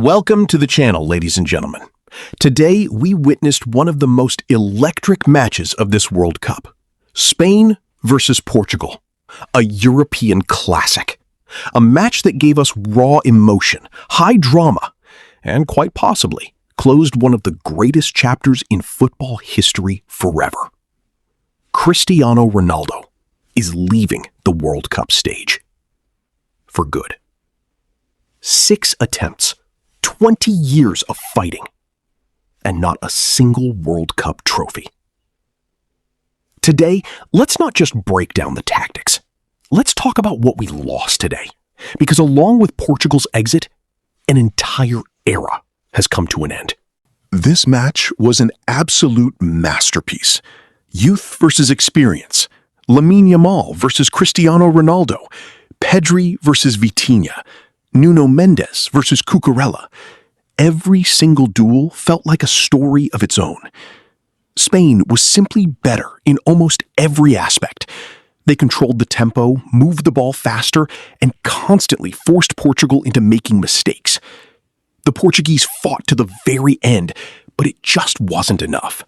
Welcome to the channel, ladies and gentlemen. Today, we witnessed one of the most electric matches of this World Cup. Spain versus Portugal. A European classic. A match that gave us raw emotion, high drama, and quite possibly closed one of the greatest chapters in football history forever. Cristiano Ronaldo is leaving the World Cup stage. For good. 6 attempts, 20 years of fighting, and not a single World Cup trophy. Today, let's not just break down the tactics. Let's talk about what we lost today. Because along with Portugal's exit, an entire era has come to an end. This match was an absolute masterpiece. Youth versus experience. Lamine Yamal versus Cristiano Ronaldo. Pedri versus Vitinha. Nuno Mendes versus Cucurella. Every single duel felt like a story of its own. Spain was simply better in almost every aspect. They controlled the tempo, moved the ball faster, and constantly forced Portugal into making mistakes. The Portuguese fought to the very end, but it just wasn't enough.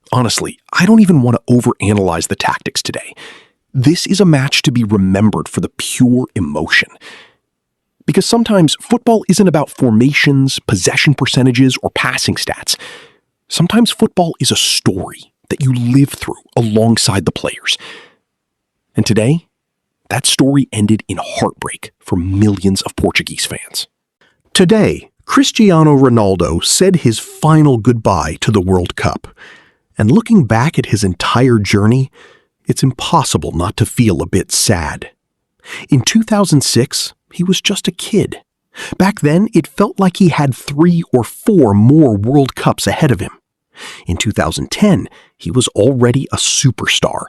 Honestly, I don't even want to overanalyze the tactics today. This is a match to be remembered for the pure emotion. Because sometimes football isn't about formations, possession percentages, or passing stats. Sometimes football is a story that you live through alongside the players. And today, that story ended in heartbreak for millions of Portuguese fans. Today, Cristiano Ronaldo said his final goodbye to the World Cup. And looking back at his entire journey, it's impossible not to feel a bit sad. In 2006, he was just a kid. Back then, it felt like he had 3 or 4 more World Cups ahead of him. In 2010, he was already a superstar,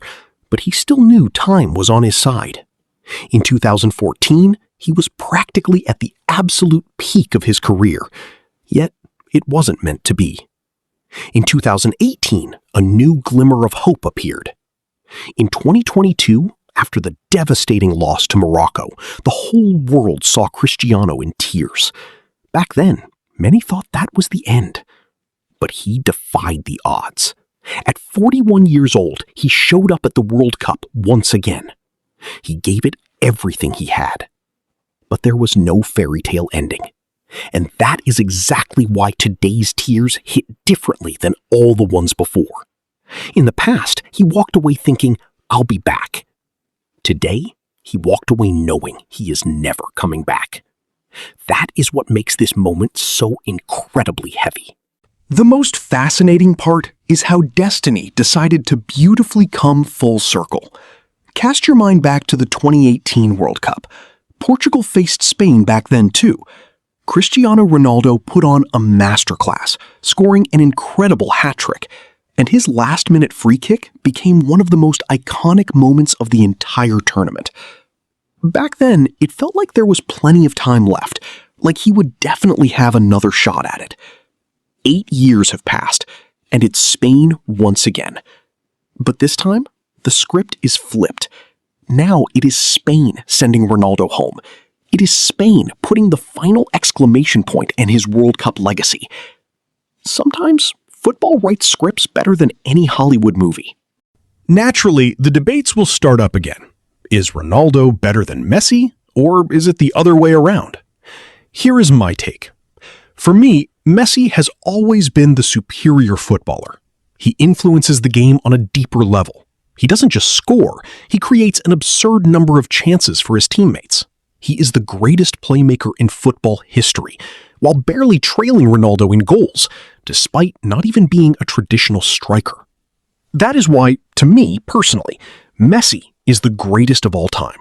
but he still knew time was on his side. In 2014, he was practically at the absolute peak of his career, yet it wasn't meant to be. In 2018, a new glimmer of hope appeared. In 2022, after the devastating loss to Morocco, the whole world saw Cristiano in tears. Back then, many thought that was the end. But he defied the odds. At 41 years old, he showed up at the World Cup once again. He gave it everything he had. But there was no fairy tale ending. And that is exactly why today's tears hit differently than all the ones before. In the past, he walked away thinking, "I'll be back." Today, he walked away knowing he is never coming back. That is what makes this moment so incredibly heavy. The most fascinating part is how destiny decided to beautifully come full circle. Cast your mind back to the 2018 World Cup. Portugal faced Spain back then too. Cristiano Ronaldo put on a masterclass, scoring an incredible hat-trick, and his last-minute free kick became one of the most iconic moments of the entire tournament. Back then, it felt like there was plenty of time left, like he would definitely have another shot at it. 8 years have passed, and it's Spain once again. But this time, the script is flipped. Now it is Spain sending Ronaldo home. It is Spain putting the final exclamation point in his World Cup legacy. Sometimes, football writes scripts better than any Hollywood movie. Naturally, the debates will start up again. Is Ronaldo better than Messi, or is it the other way around? Here is my take. For me, Messi has always been the superior footballer. He influences the game on a deeper level. He doesn't just score, he creates an absurd number of chances for his teammates. He is the greatest playmaker in football history, while barely trailing Ronaldo in goals, despite not even being a traditional striker. That is why, to me personally, Messi is the greatest of all time.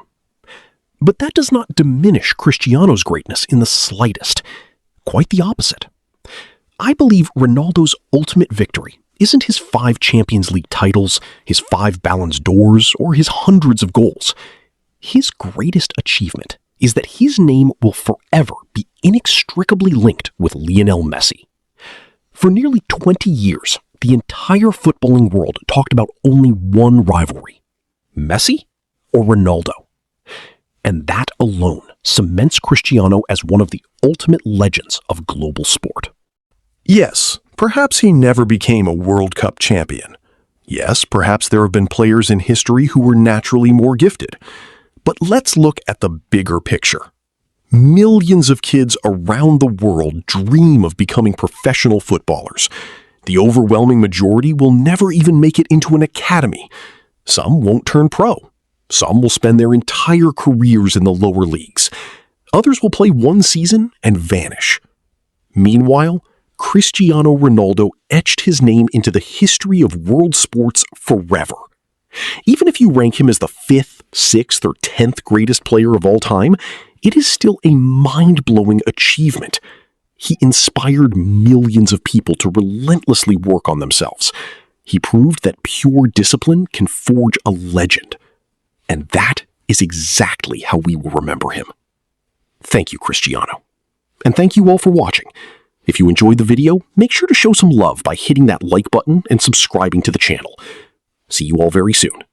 But that does not diminish Cristiano's greatness in the slightest. Quite the opposite. I believe Ronaldo's ultimate victory isn't his 5 Champions League titles, his 5 Ballon d'Ors, or his hundreds of goals. His greatest achievement is that his name will forever be inextricably linked with Lionel Messi. For nearly 20 years, the entire footballing world talked about only one rivalry: Messi or Ronaldo. And that alone cements Cristiano as one of the ultimate legends of global sport. Yes, perhaps he never became a World Cup champion. Yes, perhaps there have been players in history who were naturally more gifted. But let's look at the bigger picture. Millions of kids around the world dream of becoming professional footballers. The overwhelming majority will never even make it into an academy. Some won't turn pro. Some will spend their entire careers in the lower leagues. Others will play one season and vanish. Meanwhile, Cristiano Ronaldo etched his name into the history of world sports forever. Even if you rank him as the 5th, 6th, or 10th greatest player of all time, it is still a mind-blowing achievement. He inspired millions of people to relentlessly work on themselves. He proved that pure discipline can forge a legend. And that is exactly how we will remember him. Thank you, Cristiano. And thank you all for watching. If you enjoyed the video, make sure to show some love by hitting that like button and subscribing to the channel. See you all very soon.